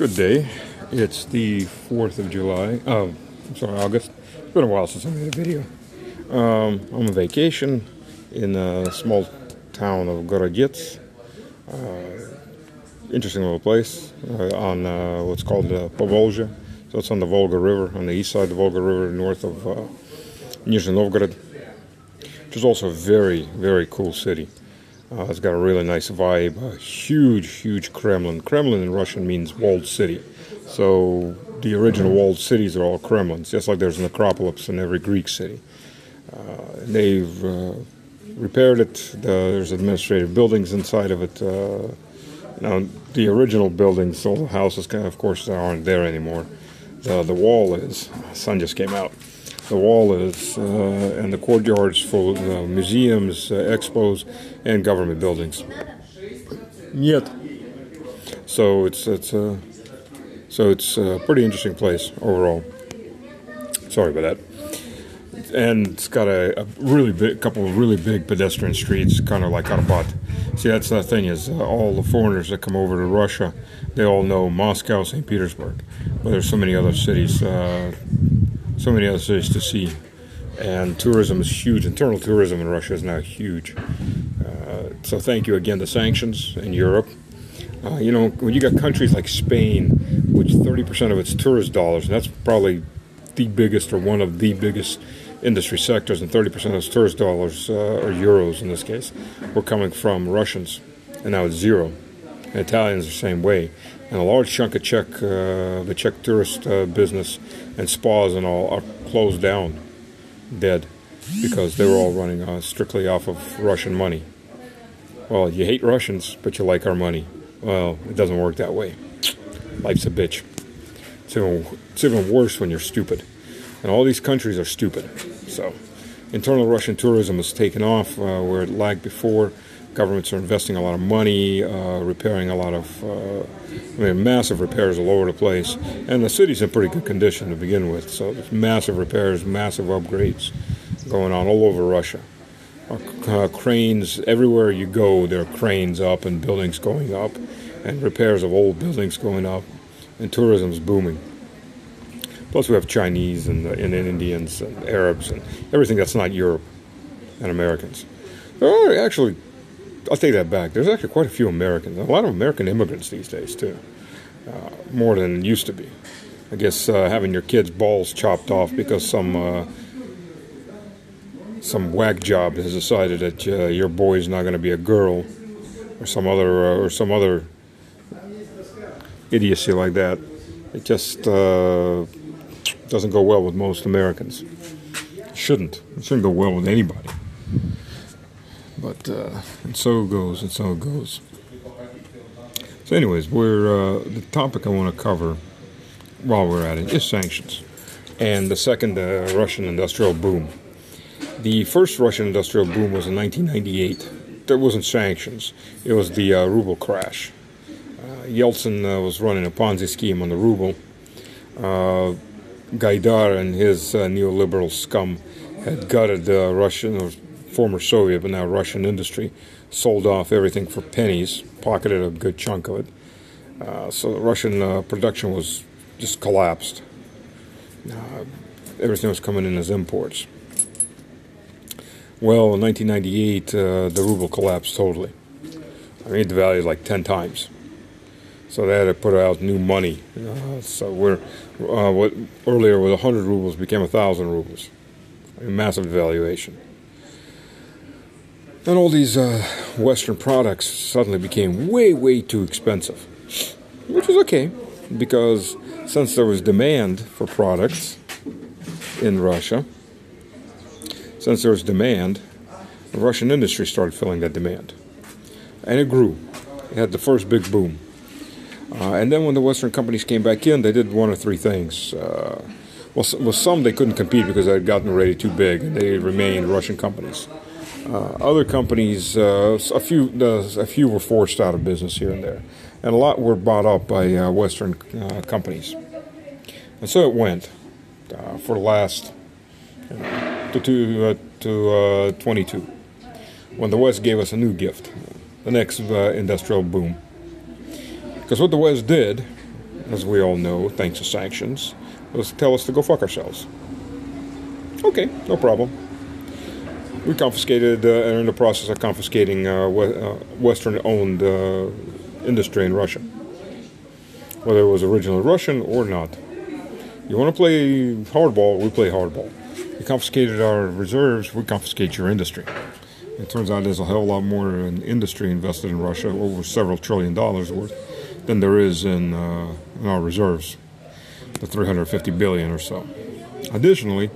Good day. It's the 4th of July. I'm sorry, August. It's been a while since I made a video. I'm on vacation in a small town of Gorodets. Interesting little place on what's called Povolzhye. So it's on the Volga River, on the east side of the Volga River, north of Nizhny Novgorod, which is also a very, very cool city. It's got a really nice vibe, a huge Kremlin. Kremlin in Russian means walled city. So the original walled cities are all Kremlins, just like there's an Acropolis in every Greek city. They've repaired it. There's administrative buildings inside of it. Now, the original buildings, all the houses, of course, aren't there anymore. The wall is. The sun just came out. The wall is, and the courtyard's full of museums, expos, and government buildings. Yet, so it's a pretty interesting place overall. Sorry about that. And it's got a couple of really big pedestrian streets, kind of like Arbat. See, that's the thing is, all the foreigners that come over to Russia, they all know Moscow, St. Petersburg, but there's so many other cities. So many other cities to see, and tourism is huge. Internal tourism in Russia is now huge. So thank you again to Sanctions in Europe. When you got countries like Spain, which 30% of its tourist dollars, and that's probably the biggest or one of the biggest industry sectors, and 30% of its tourist dollars, or euros in this case, were coming from Russians, and now it's zero. And Italians are the same way. And a large chunk of the Czech tourist business and spas and all are closed down, dead, because they were all running strictly off of Russian money. Well, you hate Russians, but you like our money. Well, it doesn't work that way. Life's a bitch. It's even worse when you're stupid. And all these countries are stupid. So, internal Russian tourism has taken off where it lagged before. Governments are investing a lot of money, repairing a lot of, massive repairs all over the place. And the city's in pretty good condition to begin with. So there's massive repairs, massive upgrades going on all over Russia. Cranes, everywhere you go, there are cranes up and buildings going up and repairs of old buildings going up. And tourism's booming. Plus we have Chinese and Indians and Arabs and everything that's not Europe and Americans. Actually, I'll take that back. There's actually quite a few Americans. A lot of American immigrants these days, too. More than it used to be. I guess having your kids' balls chopped off because some whack job has decided that your boy's not going to be a girl, or some other idiocy like that. It just doesn't go well with most Americans. It shouldn't go well with anybody. But and so it goes. So anyways, the topic I want to cover while we're at it is sanctions. And the second Russian industrial boom. The first Russian industrial boom was in 1998. There wasn't sanctions. It was the ruble crash. Yeltsin was running a Ponzi scheme on the ruble. Gaidar and his neoliberal scum had gutted the Russian, or former Soviet, but now Russian industry, sold off everything for pennies, pocketed a good chunk of it. So the Russian production was just collapsed. Everything was coming in as imports. Well, in 1998, the ruble collapsed totally. I mean, it devalued like 10 times. So they had to put out new money. So what earlier was 100 rubles became 1,000 rubles. A massive devaluation. And all these Western products suddenly became way too expensive. Which is okay, because since there was demand for products in Russia, the Russian industry started filling that demand. And it grew. It had the first big boom. And then when the Western companies came back in, they did one of three things. With some they couldn't compete because they had gotten already too big, and they remained Russian companies. Other companies, a few were forced out of business here and there, and a lot were bought up by Western companies. And so it went for the last to 22, when the West gave us a new gift, the next industrial boom. Because what the West did, as we all know, thanks to sanctions, was to tell us to go fuck ourselves. Okay, no problem. We confiscated, and are in the process of confiscating Western-owned industry in Russia, whether it was originally Russian or not. You want to play hardball, we play hardball. You confiscated our reserves, we confiscate your industry. It turns out there's a hell of a lot more in industry invested in Russia, over several $1 trillion worth, than there is in our reserves, the 350 billion or so. Additionally,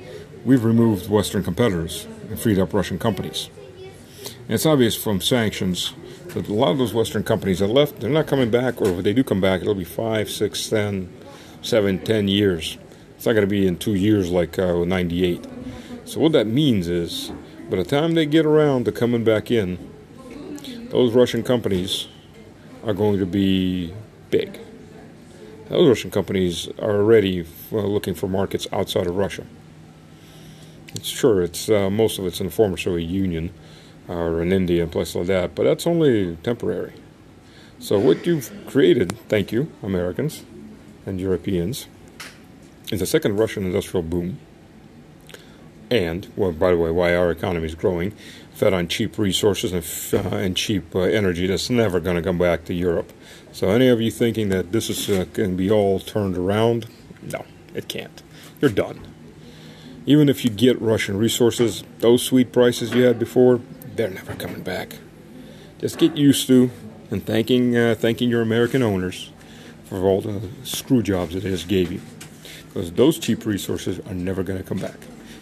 we've removed Western competitors and freed up Russian companies. And it's obvious from sanctions that a lot of those Western companies that left, they're not coming back, or if they do come back, it'll be 5, 6, 10, 7, 10 years. It's not going to be in 2 years like 98. So what that means is, by the time they get around to coming back in, those Russian companies are going to be big. Those Russian companies are already looking for markets outside of Russia. It's sure, it's most of it's in the former Soviet Union or in India and places like that, but that's only temporary. So what you've created, thank you, Americans and Europeans, is a second Russian industrial boom. And, well, by the way, why our economy is growing, fed on cheap resources and cheap energy that's never going to come back to Europe. So any of you thinking that this is can be all turned around, no, it can't. You're done. Even if you get Russian resources, those sweet prices you had before, they're never coming back. Just get used to and thanking your American owners for all the screw jobs that they just gave you. Because those cheap resources are never going to come back.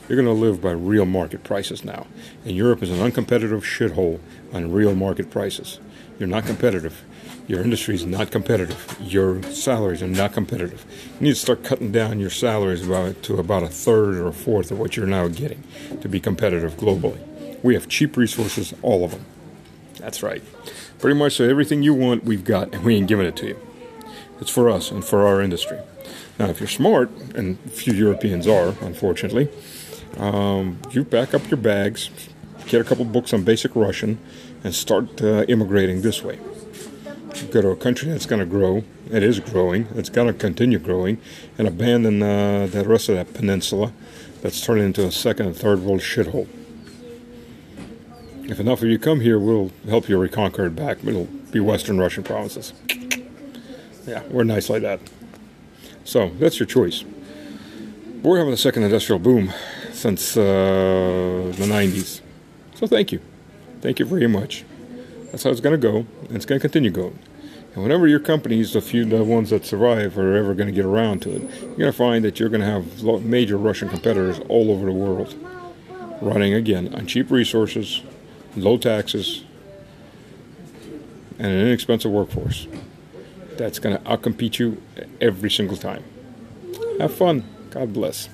You're going to live by real market prices now. And Europe is an uncompetitive shithole on real market prices. You're not competitive. Your industry is not competitive. Your salaries are not competitive. You need to start cutting down your salaries to about a third or a fourth of what you're now getting to be competitive globally. We have cheap resources, all of them. That's right. Pretty much so everything you want, we've got, and we ain't giving it to you. It's for us and for our industry. Now, if you're smart, and few Europeans are, unfortunately, you pack up your bags, get a couple books on basic Russian, and start immigrating this way. Go to a country that's going to grow. It is growing. It's going to continue growing, and abandon the rest of that peninsula that's turning into a second and third world shithole. If enough of you come here, we'll help you reconquer it back. It'll be Western Russian provinces. Yeah, we're nice like that. So that's your choice. We're having a second industrial boom since the 90s. So thank you. Thank you very much. That's how it's going to go, and it's going to continue going. And whenever your companies, the ones that survive, are ever going to get around to it, you're going to find that you're going to have major Russian competitors all over the world running, again, on cheap resources, low taxes, and an inexpensive workforce that's going to outcompete you every single time. Have fun. God bless.